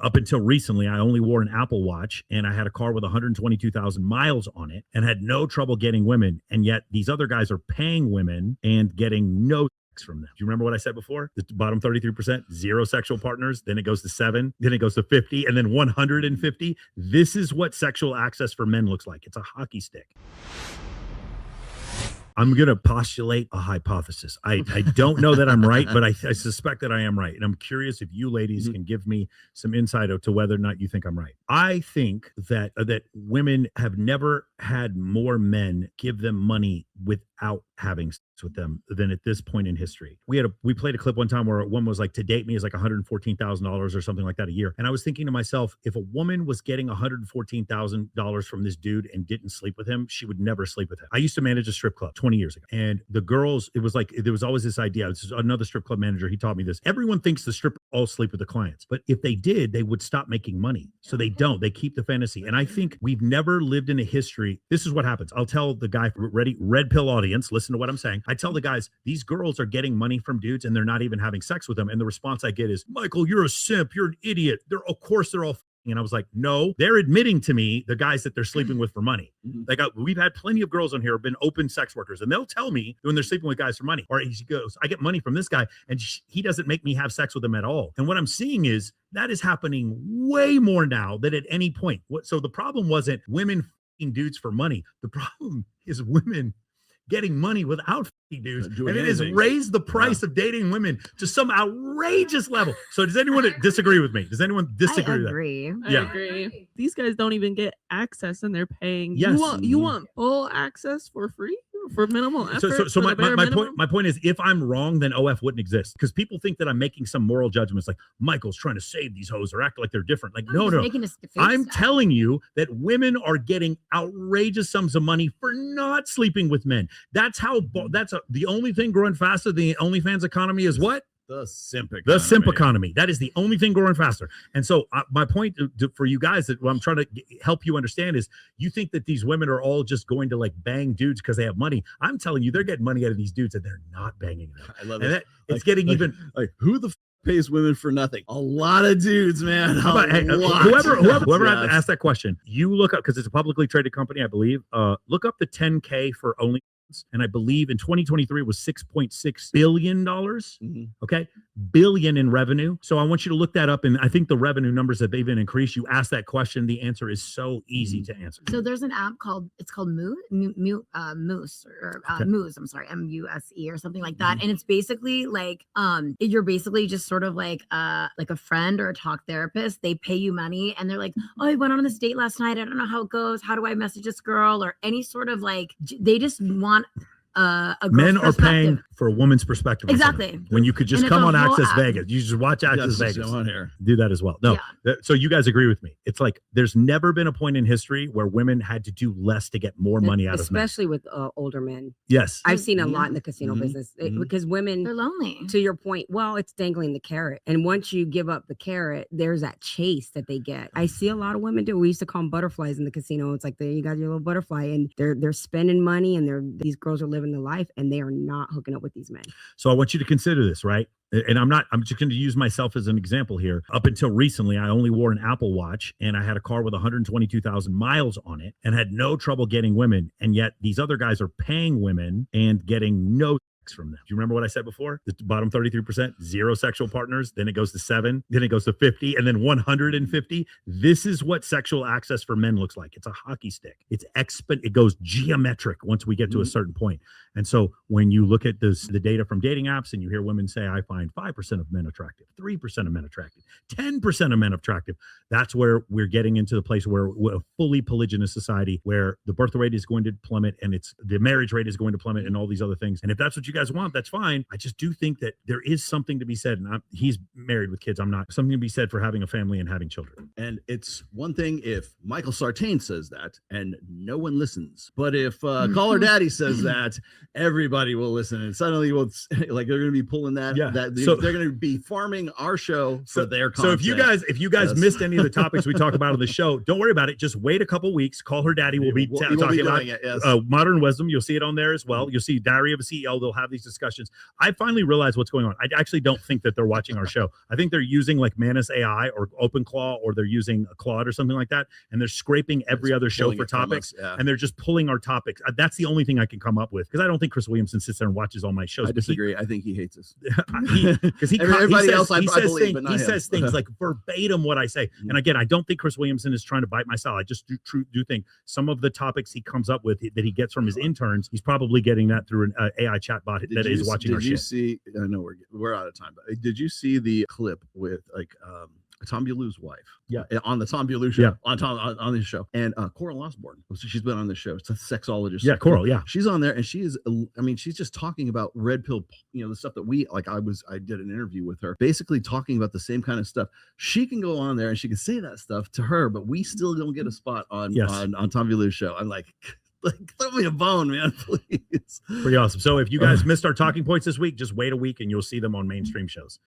Up until recently, I only wore an Apple Watch and I had a car with 122,000 miles on it and had no trouble getting women. And yet these other guys are paying women and getting no sex from them. Do you remember what I said before? The bottom 33%, zero sexual partners. Then it goes to 7, then it goes to 50, and then 150. This is what sexual access for men looks like. It's a hockey stick. I'm going to postulate a hypothesis. I don't know that I'm right, but I suspect that I am right. And I'm curious if you ladies can give me some insight to whether or not you think I'm right. I think that women have never had more men give them money without having sex with them than at this point in history. We played a clip one time where one was like, to date me is like $114,000 or something like that a year. And I was thinking to myself, if a woman was getting $114,000 from this dude and didn't sleep with him, she would never sleep with him. I used to manage a strip club 20 years ago. And the girls, it was like, there was always this idea. This is another strip club manager. He taught me this. Everyone thinks the strippers all sleep with the clients, but if they did, they would stop making money. So they don't. They keep the fantasy. And I think we've never lived in a history. This is what happens. I'll tell the guy, ready, red pill audience, listen to what I'm saying. I tell the guys, these girls are getting money from dudes and they're not even having sex with them. And the response I get is, Michael, you're a simp. You're an idiot. Of course they're all f***ing. And I was like, no, they're admitting to me the guys that they're sleeping with for money. Like we've had plenty of girls on here who have been open sex workers, and they'll tell me when they're sleeping with guys for money. Or he goes, I get money from this guy, and he doesn't make me have sex with him at all. And what I'm seeing is that is happening way more now than at any point. So the problem wasn't women f***ing dudes for money. The problem is women getting money without f***ing dudes, and it has raised the price of dating women to some outrageous level. So does anyone disagree with me? Does anyone disagree? I agree. With that? Yeah. I agree. These guys don't even get access, and they're paying. Yes. You want full access for free? For minimal effort. So my point is, if I'm wrong, then OF wouldn't exist, because people think that I'm making some moral judgments like Michael's trying to save these hoes or act like they're different. Like no. I'm telling you that women are getting outrageous sums of money for not sleeping with men. That's the only thing growing faster than the OnlyFans economy is what? The simp economy. The simp economy. That is the only thing growing faster. And so my point for you guys that what I'm trying to help you understand is, you think that these women are all just going to like bang dudes because they have money. I'm telling you, they're getting money out of these dudes and they're not banging them. I love it. It's getting even like who the pays women for nothing? A lot of dudes, man. Whoever asked that question, you look up, because it's a publicly traded company, I believe. Look up the 10K for only. And I believe in 2023 it was $6.6 billion. Okay. Billion in revenue. So I want you to look that up. And I think the revenue numbers have even increased. You ask that question. The answer is so easy to answer. So there's an app called Moose, Moose, I'm sorry, MUSE or something like that. And it's basically like, you're basically just sort of like a friend or a talk therapist. They pay you money and they're like, oh, I went on this date last night. I don't know how it goes. How do I message this girl? Or any sort of like, they just want men are paying for a woman's perspective. Exactly. When you could just come on Access Vegas. You just watch Access Vegas. On here. Do that as well. No. Yeah. So you guys agree with me. It's like there's never been a point in history where women had to do less to get more money out of men. Especially with older men. Yes. I've seen a lot in the casino business because women, they're lonely. To your point, well, it's dangling the carrot. And once you give up the carrot, there's that chase that they get. I see a lot of women do. We used to call them butterflies in the casino. It's like, you got your little butterfly, and they're spending money, and these girls are living the life, and they are not hooking up with these men. So I want you to consider this, right? And I'm just going to use myself as an example here. Up until recently, I only wore an Apple Watch and I had a car with 122,000 miles on it and had no trouble getting women. And yet these other guys are paying women and getting no from them. Do you remember what I said before? The bottom 33%, zero sexual partners. Then it goes to 7, then it goes to 50, and then 150. This is what sexual access for men looks like. It's a hockey stick. It goes geometric once we get to a certain point. And so when you look at the data from dating apps and you hear women say, I find 5% of men attractive, 3% of men attractive, 10% of men attractive, that's where we're getting into the place where we're a fully polygynous society, where the birth rate is going to plummet and the marriage rate is going to plummet and all these other things. And if that's what you guys want, that's fine. I just do think that there is something to be said, and he's married with kids, I'm not, something to be said for having a family and having children. And it's one thing if Michael Sartain says that and no one listens, but if Caller Daddy says that everybody will listen, and suddenly we'll like they're going to be pulling that. Yeah. That So- they're going to be farming our show for their So content. if you guys Yes. missed any of the topics we talk about on the show, don't worry about it. Just wait a couple weeks. Call her daddy. We'll be We'll talking be about doing it, yes. modern wisdom. You'll see it on there as well. You'll see Diary of a CEO. They'll have these discussions. I finally realized what's going on. I actually don't think that they're watching our show. I think they're using like Manus AI or OpenClaw, or they're using Claude or something like that, and they're scraping every other show pulling for it from topics, us, yeah. and they're just pulling our topics. That's the only thing I can come up with, because I don't think Chris Williamson sits there and watches all my shows. I but he- disagree. I think he hates us. because Everybody says, else I says believe, things, but not he him. says things like verbatim what I say. And again, I don't think Chris Williamson is trying to bite my style. I just do think some of the topics he comes up with that he gets from his interns, he's probably getting that through an AI chatbot that is watching our Did you shit. see? I know we're out of time, but did you see the clip with like Tom Beaulieu's wife? Yeah. On the Tom Beaulieu show. Yeah. On his show, and Coral Osborne. She's been on the show. It's a sexologist. Yeah, Coral. Yeah. She's on there, and she is. I mean, she's just talking about red pill. You know, the stuff that we like. I did an interview with her, basically talking about the same kind of stuff. She can go on there and she can say that stuff to her, but we still don't get a spot on Yes. on Tom Beaulieu's show. I'm like throw me a bone, man, please. Pretty awesome. So if you guys missed our talking points this week, just wait a week and you'll see them on mainstream shows.